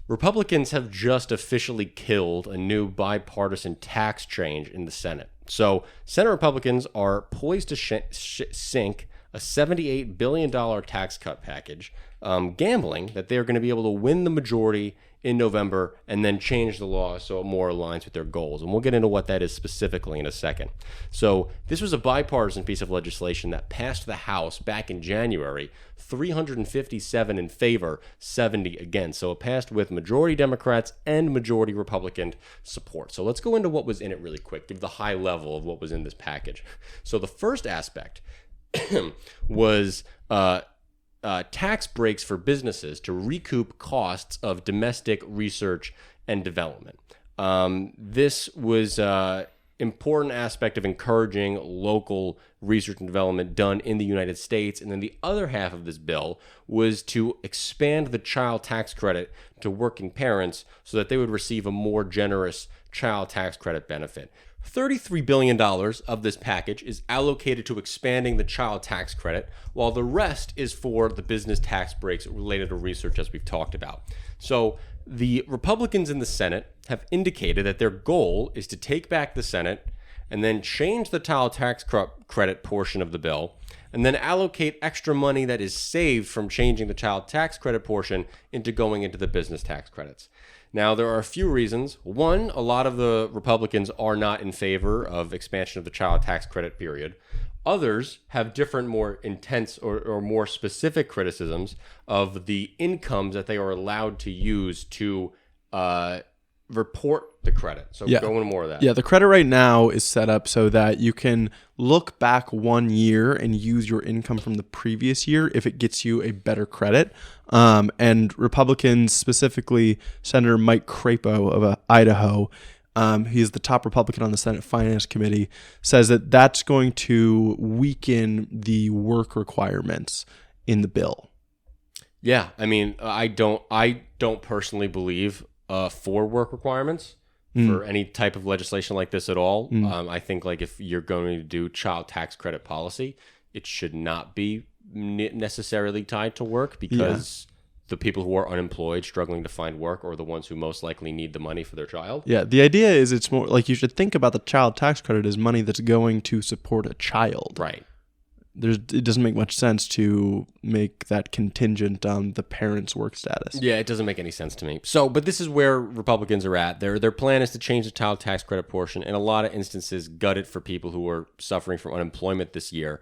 Republicans have just officially killed a new bipartisan tax change in the Senate. So Senate Republicans are poised to sink a $78 billion tax cut package, gambling that they're going to be able to win the majority in November and then change the law so it more aligns with their goals. And we'll get into what that is specifically in a second. So this was a bipartisan piece of legislation that passed the House back in January, 357 in favor, 70 against. So it passed with majority Democrats and majority Republican support. So let's go into what was in it really quick, give the high level of what was in this package. So the first aspect was tax breaks for businesses to recoup costs of domestic research and development. This was an important aspect of encouraging local research and development done in the United States. And then the other half of this bill was to expand the child tax credit to working parents so that they would receive a more generous child tax credit benefit. $33 billion of this package is allocated to expanding the child tax credit, while the rest is for the business tax breaks related to research, as we've talked about. So the Republicans in the Senate have indicated that their goal is to take back the Senate and then change the child tax credit portion of the bill, and then allocate extra money that is saved from changing the child tax credit portion into going into the business tax credits. Now, there are a few reasons. One, a lot of the Republicans are not in favor of expansion of the child tax credit period. Others have different, more intense or more specific criticisms of the incomes that they are allowed to use to report the credit. So go into more of that. Yeah, the credit right now is set up so that you can look back 1 year and use your income from the previous year if it gets you a better credit. And Republicans, specifically Senator Mike Crapo of Idaho, he's the top Republican on the Senate Finance Committee, says that that's going to weaken the work requirements in the bill. Yeah, I mean, I don't personally believe for work requirements for any type of legislation like this at all. I think like if you're going to do child tax credit policy, it should not be necessarily tied to work, because the people who are unemployed, struggling to find work, are the ones who most likely need the money for their child. Yeah, the idea is it's more like you should think about the child tax credit as money that's going to support a child. Right. It doesn't make much sense to make that contingent on the parent's work status. Yeah, it doesn't make any sense to me. So, but this is where Republicans are at. Their plan is to change the child tax credit portion, in a lot of instances, gut it for people who are suffering from unemployment this year,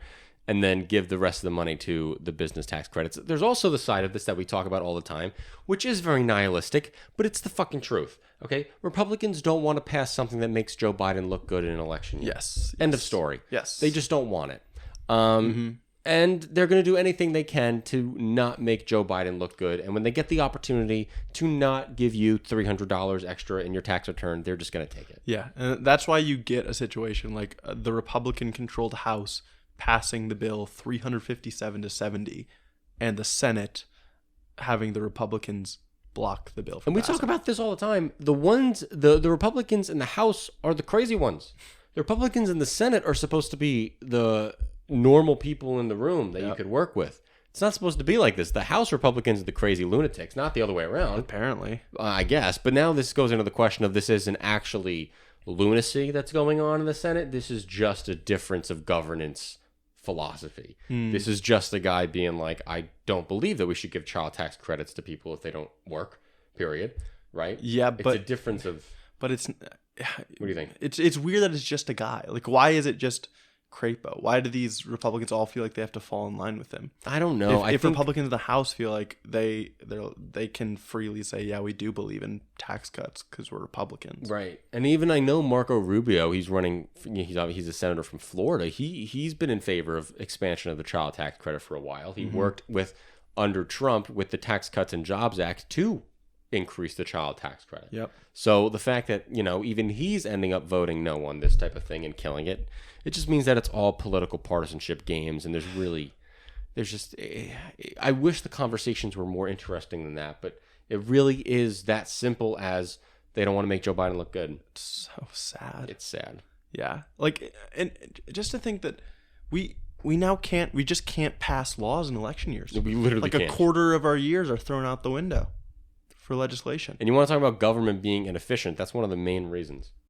and then give the rest of the money to the business tax credits. There's also the side of this that we talk about all the time, which is very nihilistic, but it's the fucking truth. Okay? Republicans don't want to pass something that makes Joe Biden look good in an election year. Yes. End of story. Yes. They just don't want it. And they're going to do anything they can to not make Joe Biden look good. And when they get the opportunity to not give you $300 extra in your tax return, they're just going to take it. Yeah, and that's why you get a situation like the Republican-controlled House passing the bill 357 to 70, and the Senate having the Republicans block the bill. And we talk about this all the time. The Republicans in the House are the crazy ones. The Republicans in the Senate are supposed to be the normal people in the room that you could work with. It's not supposed to be like this. The House Republicans are the crazy lunatics, not the other way around. Apparently. I guess. But now this goes into the question of this isn't actually lunacy that's going on in the Senate. This is just a difference of governance philosophy. This is just a guy being like, I don't believe that we should give child tax credits to people if they don't work, period. Right? Yeah, but it's a difference of... But it's... What do you think? It's weird that it's just a guy. Like, why is it just Crapo? Why do these Republicans all feel like they have to fall in line with him? I don't know. If Republicans in the House feel like they can freely say, yeah, we do believe in tax cuts because we're Republicans, right? And even I know Marco Rubio. He's running. He's a senator from Florida. He's been in favor of expansion of the child tax credit for a while. He worked under Trump with the Tax Cuts and Jobs Act to increase the child tax credit. Yep. So the fact that, even he's ending up voting no on this type of thing and killing it, it just means that it's all political partisanship games. And I wish the conversations were more interesting than that, but it really is that simple as they don't want to make Joe Biden look good. It's so sad. It's sad. Yeah. Like, and just to think that we just can't pass laws in election years. We literally like can't. A quarter of our years are thrown out the window. for legislation. And you want to talk about government being inefficient? That's one of the main reasons.